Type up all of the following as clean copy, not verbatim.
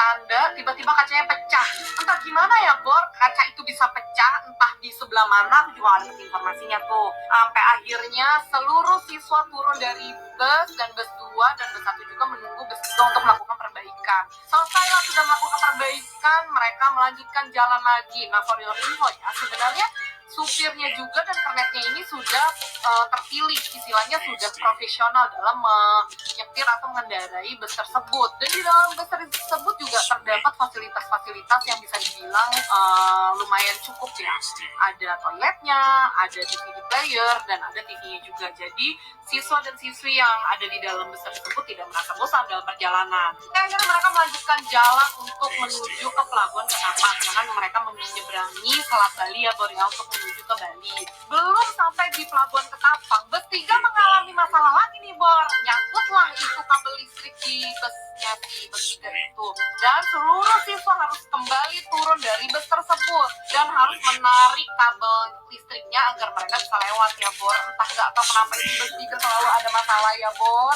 pertanda tiba-tiba kacanya pecah. Entah gimana ya Bor, kaca itu bisa pecah, entah di sebelah mana, aku juga ada informasinya tuh. Sampai akhirnya seluruh siswa turun dari bus, dan bus 2 dan bus 1 juga menunggu bus 3 untuk melakukan perbaikan. Selesailah sudah melakukan perbaikan, mereka melanjutkan jalan lagi. Nah, for your info ya, sebenarnya supirnya juga dan kernetnya ini sudah terpilih, istilahnya sudah profesional dalam menyetir atau mengendarai bus tersebut. Dan di dalam bus tersebut juga terdapat fasilitas-fasilitas yang bisa dibilang lumayan cukup ya. Ada toiletnya, ada DVD player, dan ada TV-nya juga. Jadi siswa dan siswi yang ada di dalam bus tersebut tidak merasa bosan dalam perjalanan. Akhirnya mereka melanjutkan jalan untuk menuju ke pelabuhan Ketapang, karena mereka menyeberangi Selat Bali ya Bor ya, untuk menuju ke Bali. Belum sampai di pelabuhan Ketapang, bus 3 mengalami masalah lagi nih Bor. Nyangkutlah itu kabel listrik di busnya si bus 3 itu, dan seluruh siswa harus kembali turun dari bus tersebut dan harus menarik kabel listriknya agar mereka bisa lewat ya Bor. Entah nggak tahu kenapa ini bus 3 selalu ada masalah ya Bor,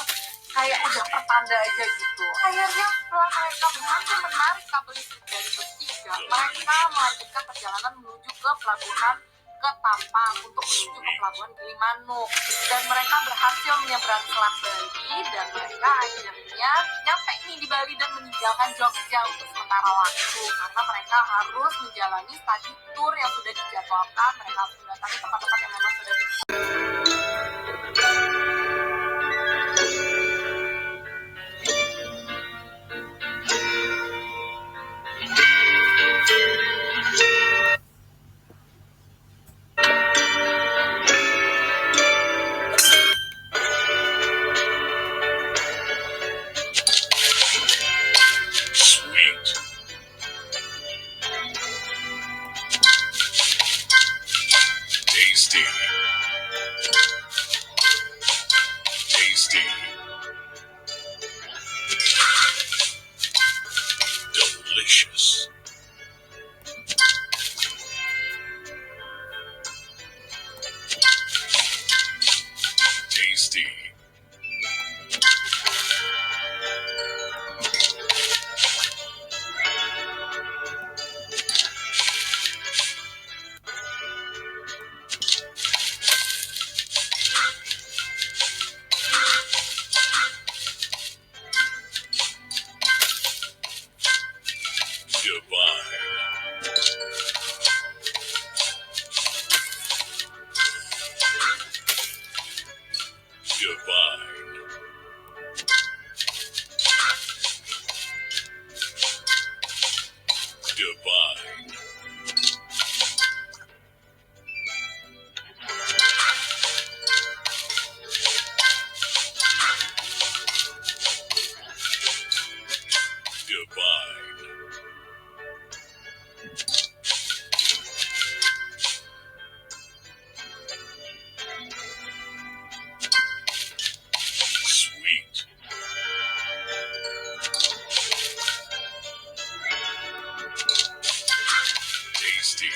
kayak udah pertanda aja gitu. Akhirnya setelah mereka berhasil menarik kabel listrik dari bus 3, mereka melanjutkan perjalanan menuju ke pelabuhan Ketapang untuk menuju ke pelabuhan Gilimanuk, dan mereka berhasil menyeberang Selat Bali, dan mereka akhirnya nyampe nih di Bali dan meninggalkan Jogja untuk sementara waktu, karena mereka harus menjalani study tour yang sudah dijadwalkan. Mereka harus mendatangi tempat-tempat yang memang sudah delicious. Tasty. Divine. Divine. Sweet. Tasty.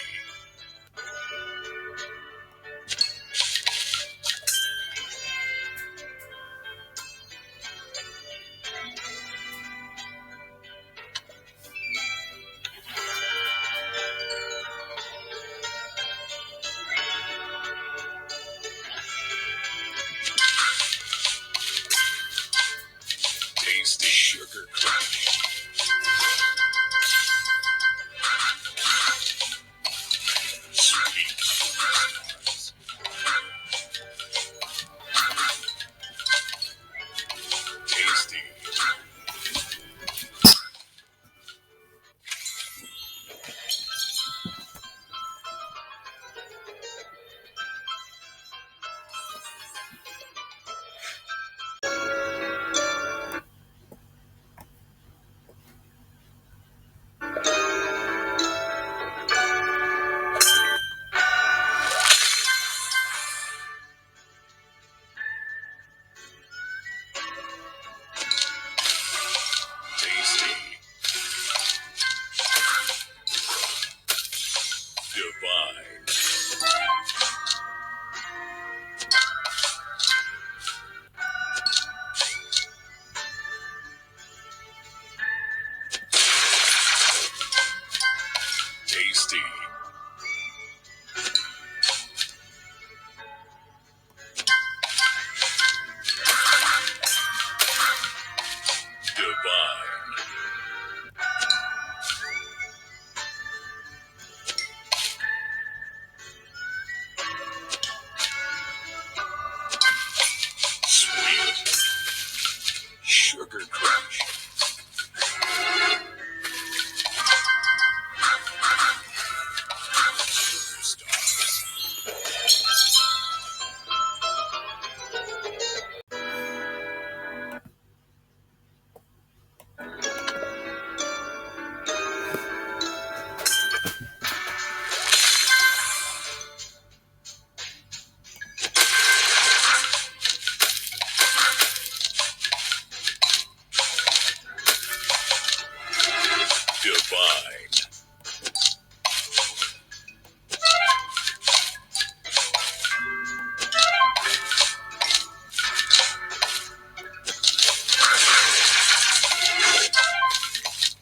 Divine.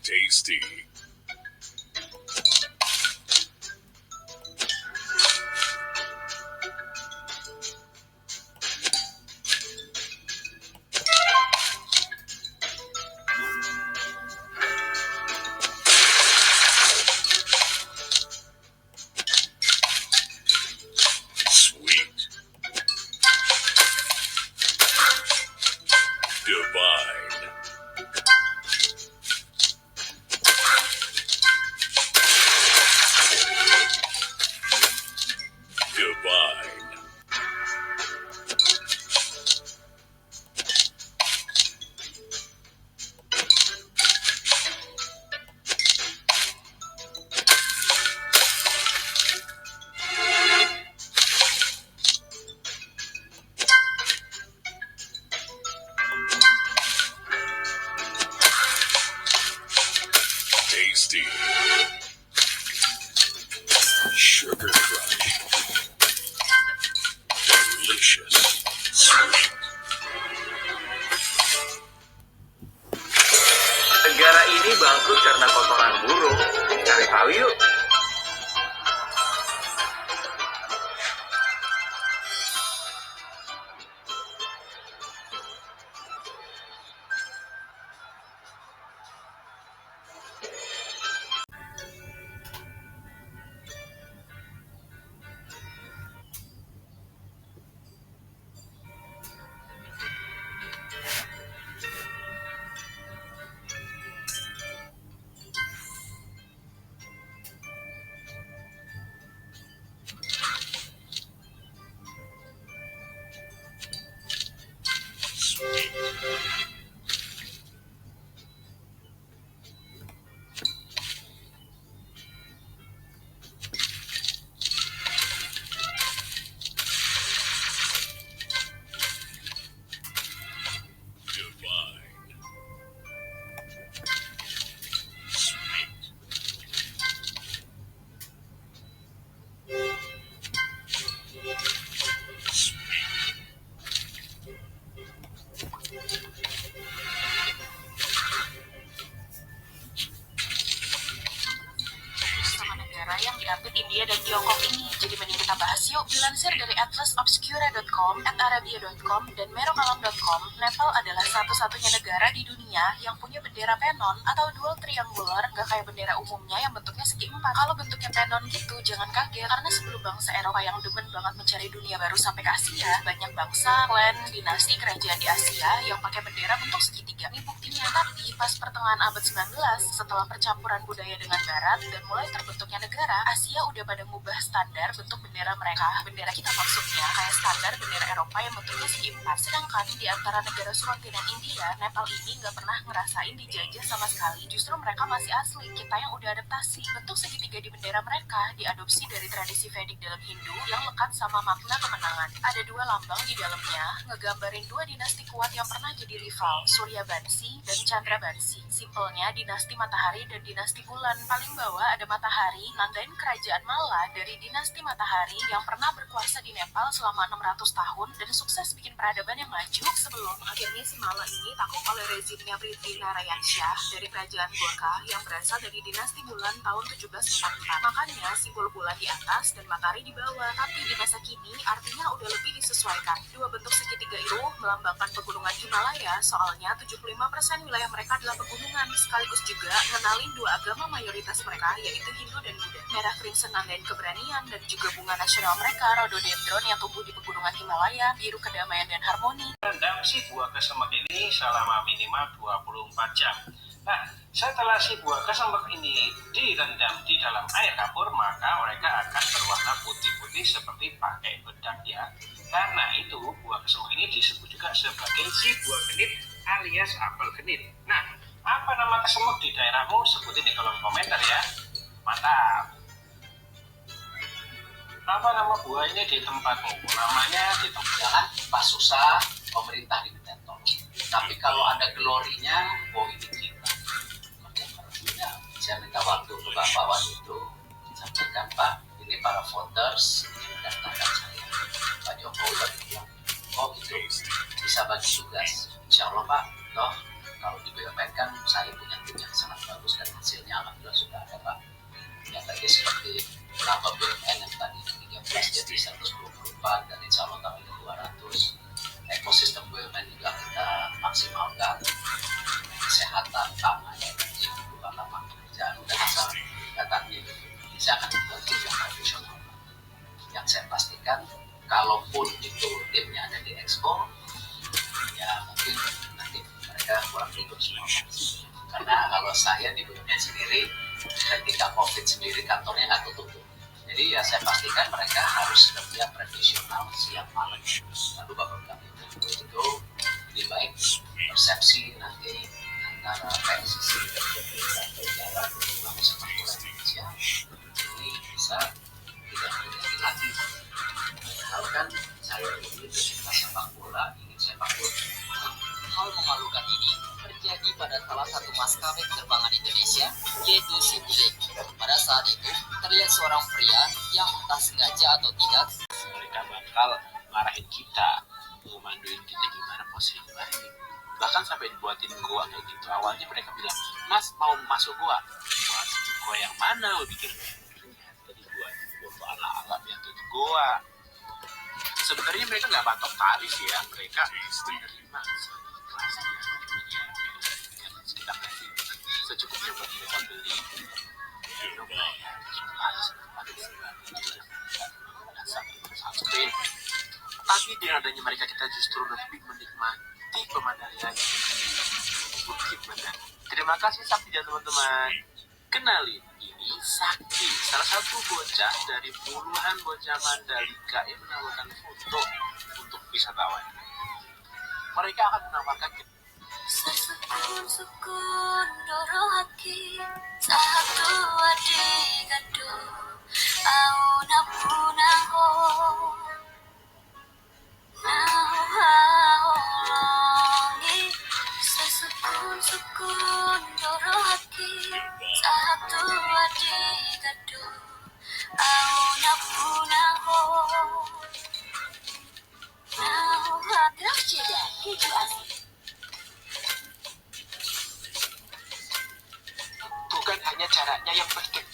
Tasty. Sweet. Divine. Divine. Tasty. Sugar Crush. Delicious. Sweet. Negara ini bangkrut karena kotoran burung. Cari tahu yuk. Sweet. Divine. Sweet. Sweet. Sama negara yang diapit India dan Tiongkok ini. Jadi mending kita bahas yuk. Dilansir dari atlasobscura.com, arabia.com, dan merokalam.com, Nepal adalah satu-satunya negara di dunia yang punya bendera penon atau dual triangular, gak kayak bendera umumnya yang bentuknya segi empat. Kalau bentuknya penon gitu, jangan kaget, karena sebelum bangsa Eropa yang demen banget mencari dunia baru sampai ke Asia, banyak bangsa, klan, dinasti, kerajaan di Asia yang pakai bendera bentuk segitiga. Ini buktinya. Tapi pas pertengahan abad 19, setelah percampuran budaya dengan Barat dan mulai terbentuknya negara, Asia udah pada ngubah standar bentuk bendera mereka. Bendera kita maksudnya kayak standar bendera Eropa yang bentuknya segi empat. Sedangkan di antara negara subkontinent India, Nepal ini nggak pernah ngerasain dijajah sama sekali. Justru mereka masih asli, kita yang udah adaptasi. Bentuk segitiga di bendera mereka diadopsi dari tradisi Vedic dalam Hindu yang lekat sama makna kemenangan. Ada dua lambang di dalamnya, ngegambarin dua dinasti kuat yang pernah jadi rival, Surya Bansi dan Chandra Bansi. Simpelnya dinasti matahari dan dinasti bulan. Paling bawah ada matahari, nandain kerajaan Mala dari dinasti matahari yang pernah berkuasa di Nepal selama 600 tahun dan sukses bikin peradaban yang maju sebelum akhirnya si Mala ini takut oleh rezimnya Prithvi Narayan Shah dari kerajaan Gorkha yang berasal dari dinasti bulan tahun 1744. Makanya simbol bulan di atas dan matahari di bawah. Tapi di masa kini artinya udah lebih disesuaikan. Dua bentuk segitiga itu melambangkan pegunungan Himalaya, soalnya 75% wilayah mereka adalah pegunungan, sekaligus juga ngenalin dua agama mayoritas mereka, yaitu Hindu dan Buddha. Merah crimson nandain keberanian dan juga bunga nasional mereka, rhododendron yang tumbuh di pegunungan Himalaya, biru kedamaian dan harmoni. Rendam si buah kesemek ini selama minimal 24 jam. Nah, setelah si buah kesemek ini direndam di dalam air kapur, maka mereka akan berwarna putih-putih seperti pakai bedak ya. Karena itu buah kesemek ini disebut juga sebagai si buah genit alias apel genit. Nah, apa nama kesemek di daerahmu? Sebutin di kolom komentar ya. Mantap. Apa nama buah ini di tempatmu? Namanya di tempat. Jangan pas susah pemerintah diminta tolong. Tapi kalau ada glorinya, oh ini kita. Maka harusnya bisa Bapak itu sampaikan, Pak, ini para voters ini mendaftarkan saya. Pak Jokowi baru bilang, oh gitu, bisa bagi tugas. Insya Allah Pak, toh kalau di BUMN kan saya punya tim yang sangat bagus dan hasilnya alhamdulillah sudah ada Pak. Yang tadi seperti berapa BUMN yang tadi 13 jadi 124 dan insya Allah tahun ini 200. Ekosistem BUMN juga kita maksimalkan, kesehatan, pangan, energi, lapangan pekerjaan, dan asal datanya saya akan membuat tim yang profesional. Yang saya pastikan, kalaupun itu timnya ada di Expo, ya mungkin nanti mereka kurang tidur semua. Karena kalau saya di BUMN sendiri, ketika COVID sendiri kantornya nggak tutup. Jadi ya saya pastikan mereka harus kerja profesional siang malam. Lalu bapak kami itu lebih baik persepsi nanti antara PSSI dan negara berkembang sepak bola Indonesia ini bisa tidak terjadi lagi. Padahal kan saya ini pecinta sepak bola, ingin sepak bola. Hal memalukan ini terjadi pada salah satu maskapai penerbangan Indonesia, yaitu Citylink. Pada saat itu, terlihat seorang pria yang entah sengaja atau tidak Mereka bakal ngarahin kita, memanduin kita gimana posisi baik. Bahkan sampai dibuatin gua kayak gitu. Awalnya mereka bilang, Mas mau masuk gua? Gua yang mana lo bikin? Tadi gua foto ala-ala biar jadi gua. Sebenarnya mereka nggak patok tarif ya, mereka menerima kelasnya. Kita kasih secukupnya buat mereka beli. Sunscreen. Tapi dengan adanya mereka kita justru lebih menikmati pemandangan Bukit Mandala. Terima kasih Sakti dan teman-teman. Kenalin, ini Sakti, salah satu bocah dari puluhan bocah Mandalika yang menawarkan foto untuk wisatawan. Mereka akan menawarkan Sesukun-sukun doro haki satu adigado auna punaho nahaongi sesukun-sukun doro haki satu adigado auna punaho Graf Jeddah keju asli. bukan hanya caranya yang penting.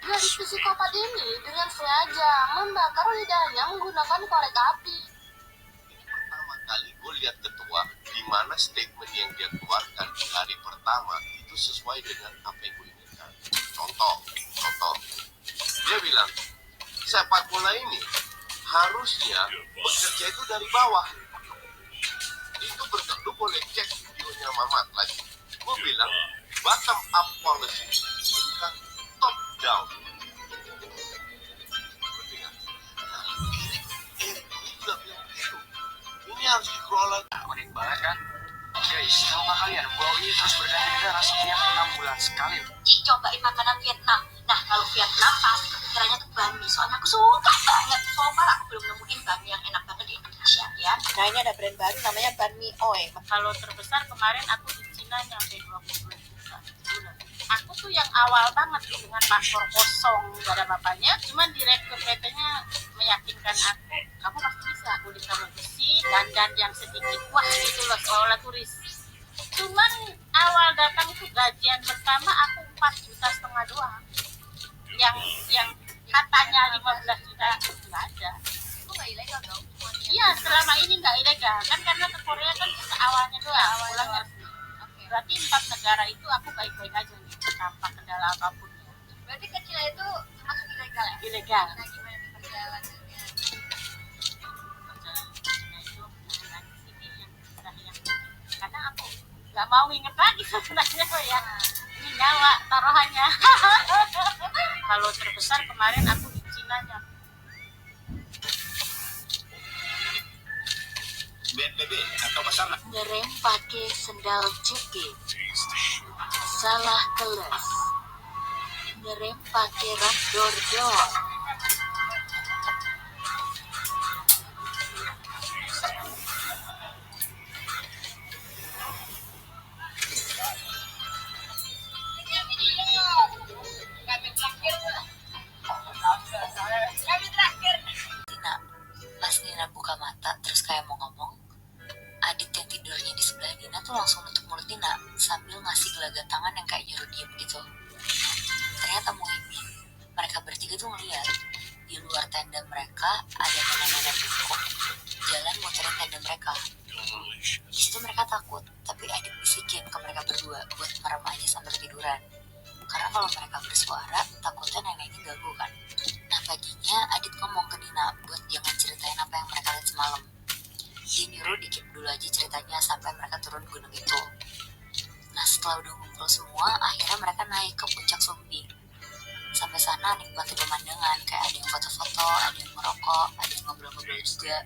Gadis psikopat ini dengan sengaja membakar lidahnya menggunakan korek api. Pertama kali gue lihat ketua di mana statement yang dia keluarkan di hari pertama itu sesuai dengan apa yang gue inginkan. Contoh, dia bilang sepak bola ini harusnya bekerja itu dari bawah. Itu lu boleh cek videonya Mamat lagi. Gue bilang bottom up policy bukan top down. Ini juga bilang begitu. Ini harus dikelola. Unik banget kan? Guys, tahukah kalian pulau ini terus berganti negara setiap 6 bulan sekali. Cik cobain makanan Vietnam. Nah kalau Vietnam pasti kepikirannya tuh banh mi. Soalnya aku suka banget. So far aku belum nemuin banh mi yang enak banget di Indonesia ya. Nah ini ada brand baru namanya banh mi Oi. Kalau terbesar kemarin aku di Cina nyampe 22 juta sebulan. Aku tuh yang awal banget dengan paspor kosong, gak ada bapaknya. Cuman direktur PT-nya meyakinkan aku, kamu pasti bisa kulit kamu bersih, dandan yang sedikit wah gitu loh seolah turis. Cuman awal datang itu gajian pertama aku 4,5 juta doang. Yang katanya 15 juta nggak ada. Itu nggak ilegal dong? Iya, selama ini nggak ilegal kan karena ke Korea kan awalnya doang, pulangnya. Berarti 4 negara itu aku baik-baik aja nih, tanpa kendala apapun. Berarti ke Cina itu termasuk ilegal ya? Ilegal. Nah gimana nih perjalanannya? Perjalanan ke Cina itu perjalanan ke sini yang kisah yang kadang aku nggak mau inget lagi sebenarnya ya. Ini nyawa taruhannya. Kalau terbesar kemarin aku di Cina nyampe BNPB atau Basarnas. Ngerem pakai sendal jepit. Taste the sugar. Salah kelas. Ngerem pakai rak dordor. Nina, pas Nina buka mata terus kayak mau ngomong, Adit yang tidurnya di sebelah Nina tuh langsung nutup mulut Nina sambil ngasih gelagat tangan yang kayak nyuruh diem gitu. Ternyata Muhyiddin, mereka bertiga tuh ngeliat di luar tenda mereka ada nenek-nenek bungkuk jalan muterin tenda mereka. Delicious. Di situ mereka takut, tapi Adit bisikin ke mereka berdua buat merem aja sambil tiduran. Karena kalau mereka bersuara, takutnya neneknya ganggu kan. Nah paginya Adit ngomong ke Nina buat jangan ceritain apa yang mereka lihat semalam. Dia nyuruh dikip dulu aja ceritanya sampai mereka turun gunung itu. Nah setelah udah ngumpul semua, akhirnya mereka naik ke puncak Sumbing. Sampai sana nikmatin pemandangan, kayak ada yang foto-foto, ada yang merokok, ada yang ngobrol-ngobrol juga.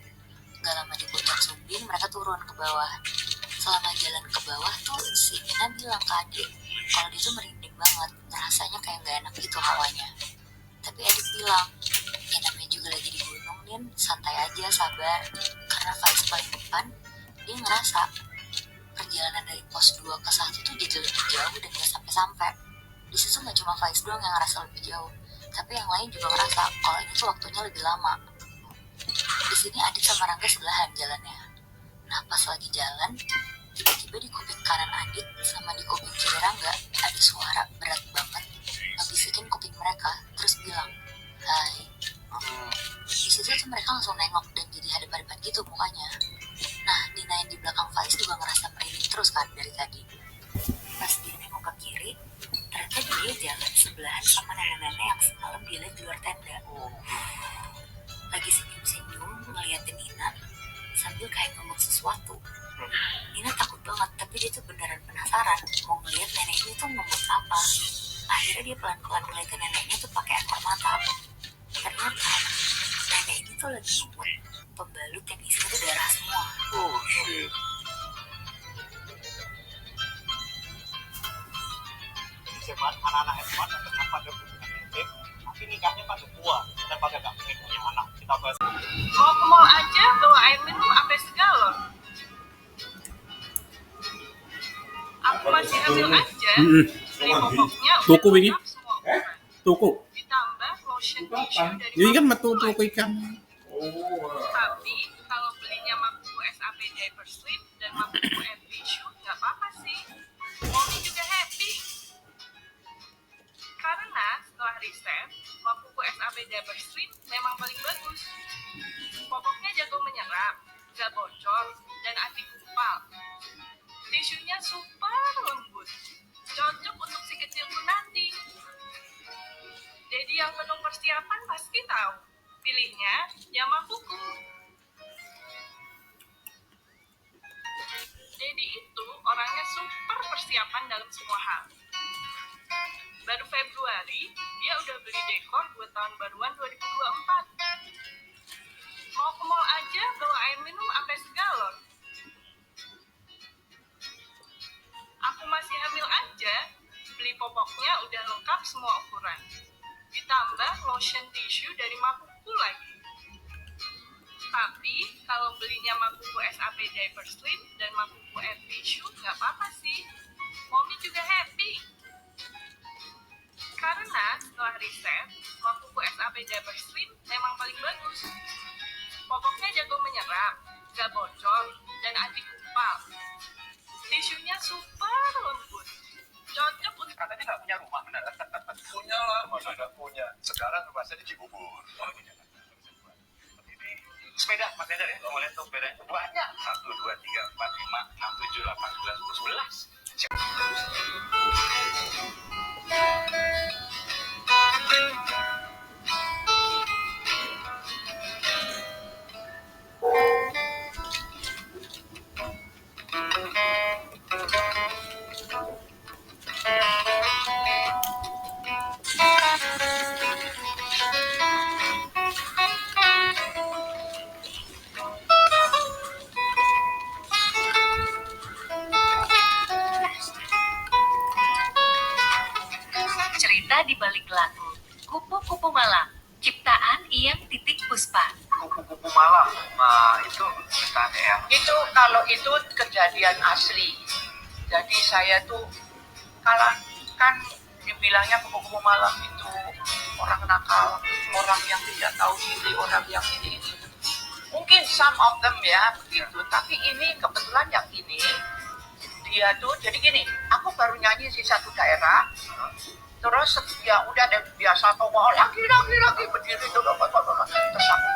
Gak lama di puncak Sumbing, mereka turun ke bawah. Selama jalan ke bawah tuh si Nina bilang ke Adit kalau dia tuh merinding banget, rasanya kayak gak enak gitu hawanya. Tapi Adit bilang, ya namanya juga lagi di gunung Nin, santai aja, sabar. Karena vibes paling depan, dia ngerasa perjalanan dari pos 2 ke 1 tuh jadi lebih jauh dan gak sampai-sampai. Di situ gak cuma Faiz doang yang ngerasa lebih jauh, tapi yang lain juga ngerasa kalau ini tuh waktunya lebih lama. Di sini Adit sama Rangga sebelahan jalannya. Nah pas lagi jalan, tiba-tiba di kuping kanan Adit sama di kuping kiri Rangga ada suara berat banget ngebisikin kuping mereka, terus bilang, "Hai." Di situ tuh mereka langsung nengok dan jadi hadap-hadapan gitu mukanya. Nah Nina yang di belakang Faiz juga ngerasa merinding terus kan dari tadi. Pas dia nengok ke kiri, ternyata dia jalan sebelahan sama nenek-nenek yang semalam dia lihat di luar tenda. Lagi senyum-senyum ngeliatin Nina sambil kayak ngomong sesuatu. Nina takut banget, tapi dia tuh beneran penasaran mau ngeliat nenek ini tuh ngomong apa. Akhirnya dia pelan-pelan ngeliatin neneknya tuh pakai ekor mata. Ternyata nenek ini tuh lagi ngomong pembalut yang isinya tuh darah semua. Oh shit. Sebat anak-anak hebat dengan pada punya tapi nikahnya pada tua dan pada gak pengen punya anak. Kita bahas Mau ke mall aja bawa air minum apa segalon. Aku masih ambil aja. Beli popoknya udah Tuku ini? lengkap semua ukuran. Tuku. Ditambah lotion tisu dari Ini kan Makuku metu lagi. ikan. Tapi kalau belinya Makuku SAP Diaper Sleep dan Makuku Air Tissue nggak apa-apa sih. Mommy juga happy. Karena setelah riset, Makuku SAP Diaper Sleep memang paling bagus. Popoknya jago menyerap, nggak bocor, dan anti gumpal. Tisunya super lembut, cocok untuk si kecilku nanti. Jadi yang penuh persiapan pasti tahu, pilihnya Yamakuku. Dedi itu orangnya super persiapan dalam semua hal. Baru Februari, dia udah beli dekor buat tahun baruan 2024. Mau ke mall aja bawa air minum sampai segalon. Aku masih hamil aja, beli popoknya udah lengkap semua ukuran. Ditambah lotion tisu dari Makuku lagi. Tapi kalau belinya Makuku SAP Diaper Sleep dan Makuku Air Tissue nggak apa-apa sih. Mommy juga happy. Karena setelah riset, Makuku SAP Diaper Sleep memang paling bagus. Popoknya jago menyerap, nggak bocor, dan anti gumpal. Tisunya super lembut, cocok untuk katanya nggak punya rumah benar. Punya lah, masa nggak punya. Sekarang rumahnya di Cibubur. Oh ini ini sepeda Mas Eder ya, mau lihat tuh sepedanya banyak. 1, 2, 3, 4, 5, 6, 7, 8, 9, 10, 11. cerita di balik lagu. Kupu-kupu Malam, ciptaan Iyang Titik Puspa. Kupu-kupu malam, nah itu ceritanya yang itu kalau itu kejadian asli. Jadi saya tuh kalau kan dibilangnya kupu-kupu malam itu orang nakal, orang yang tidak tahu diri, orang yang ini. Mungkin some of them ya begitu, tapi ini kebetulan yang ini dia tuh jadi gini, aku baru nyanyi di satu daerah, terus ya udah deh biasa tuh mau lagi berdiri tuh, terus aku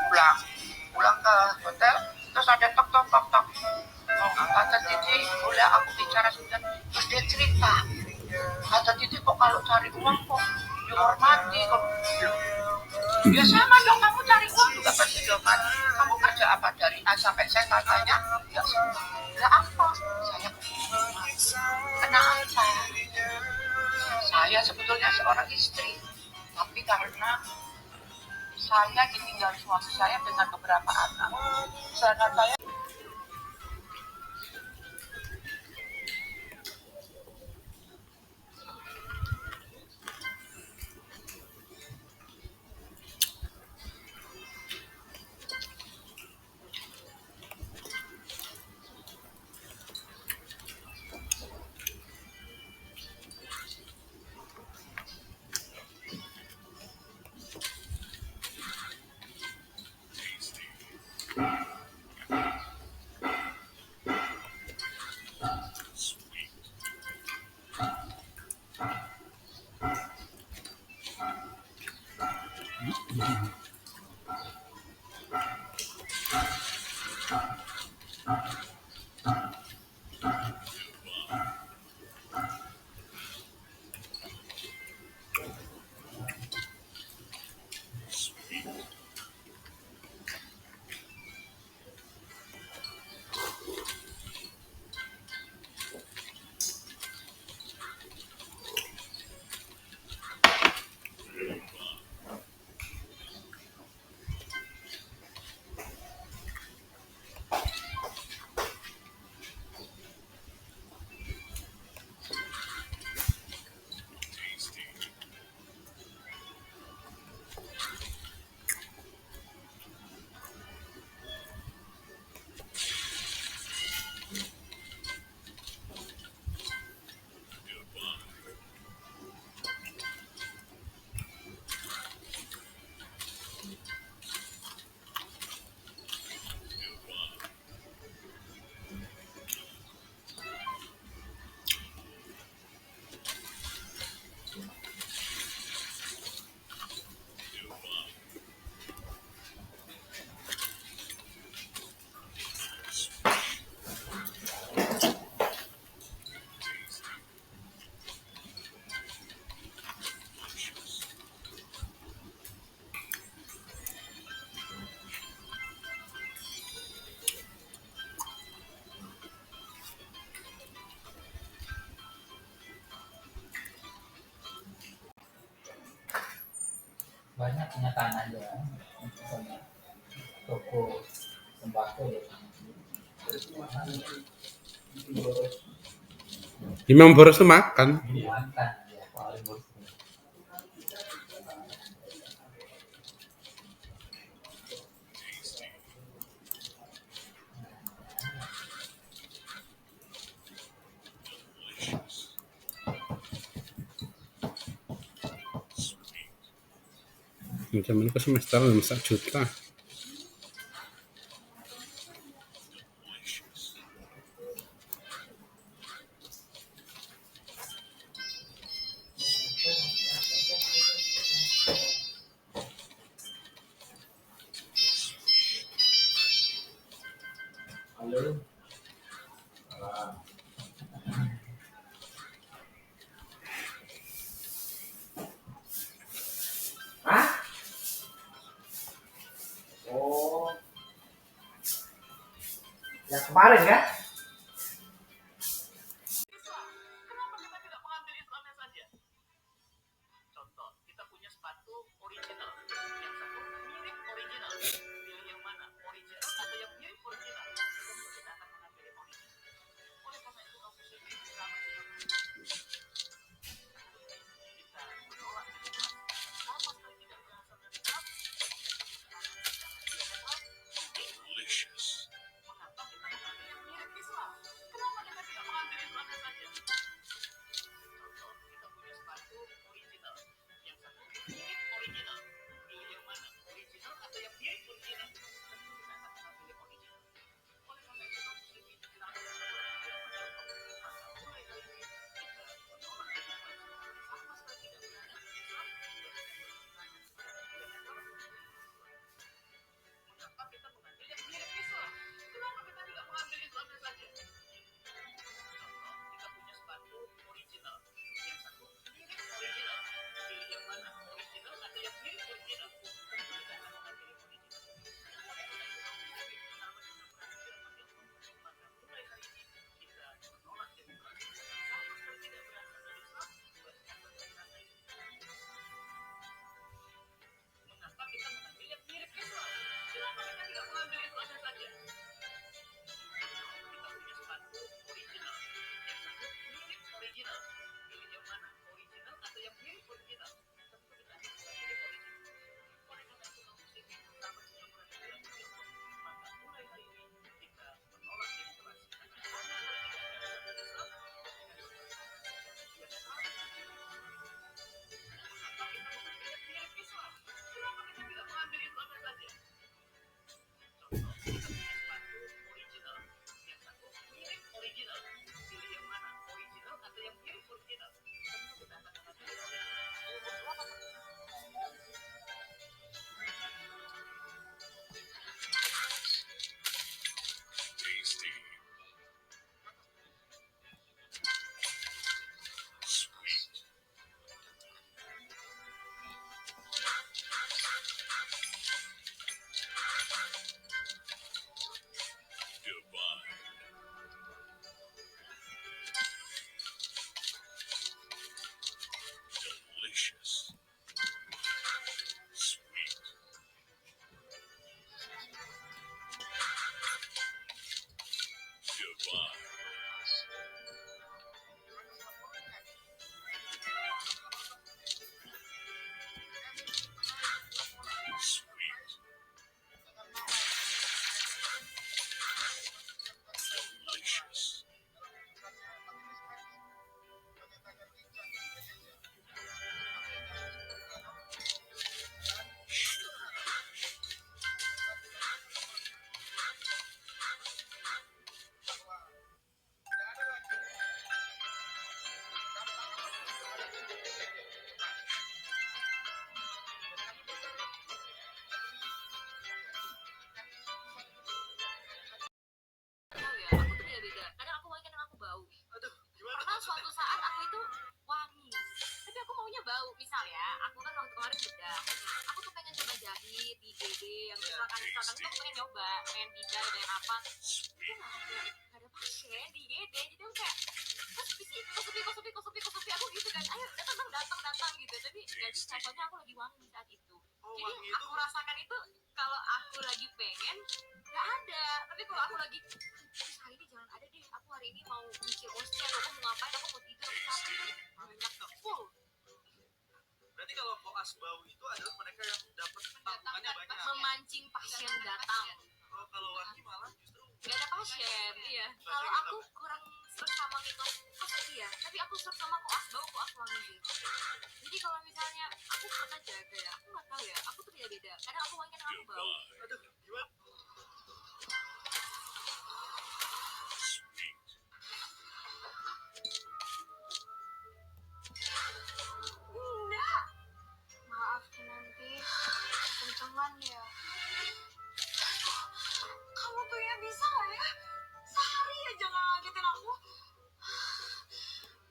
pulang ke hotel, terus ada tok kata Titi, boleh aku bicara sebentar, terus dia cerita, kata Titi kok kalau cari uang kok dihormati, kok ya sama dong, kamu cari uang juga pasti dihormati, kamu kerja apa dari A sampai Z katanya, ya apa, saya kenapa, saya sebetulnya seorang istri, tapi karena saya ditinggal suami saya dengan beberapa anak, sedangkan saya banyak kenyataan aja, misalnya toko sembako ya. Imam boros tuh makan. Makan ya, paling boros. Zaman ke semester 1 juta. Halo. Hah? Oh. Yang kemarin ya? kenapa kita tidak mengambil Islamnya saja? Contoh, kita punya sepatu original, yang satu mirip original, pilih yang mana? Original atau yang mirip original? Tentu kita akan mengambil yang original. Oleh karena itu kaum muslimin sama kita menolak bilang itu nggak ada pasien di IGD, jadi aku kayak kosepi aku gitu kan, ayo datang gitu, tapi nggak bisa, soalnya aku lagi wangi saat itu. Jadi aku rasakan itu kalau aku lagi pengen nggak ada, tapi kalau aku lagi hari ini jangan ada deh, aku hari ini mau mikir OSCE atau aku mau ngapain, aku mau tidur banyak full. Berarti kalau koas bau itu adalah mereka yang dapat tabungannya banyak. Memancing pasien datang. Oh, kalau wangi malah justru nggak ada pasien, iya. Kalau aku kurang serak sama mitos kosepi ya, tapi aku serak sama koas bau, koas wangi sih. Jadi kalau misalnya aku pernah jaga ya, aku nggak tahu ya, aku tuh beda-beda. Kadang aku wangi, kadang aku bau. aduh gimana? Enggak. Maaf nanti kencengan ya. Kamu tuh ya bisa nggak ya? Sehari aja nggak ngagetin aku.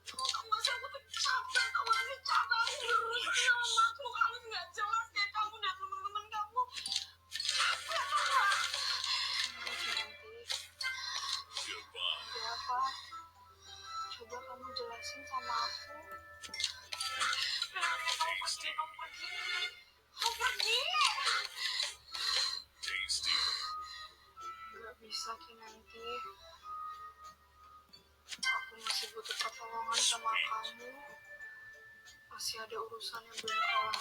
Kalau kamu masih aku tuh capek, kamu masih capek. Aku berurusan sama makhluk halus nggak jelas kayak kamu dan teman-teman kamu. Capek tuh nggak? Nanti. Ada apa? Coba kamu jelasin sama aku. Kamu pergi. Kamu pergi. Gak bisa Kinanti. Aku masih butuh pertolongan sama kamu. Masih ada urusan yang belum kelar.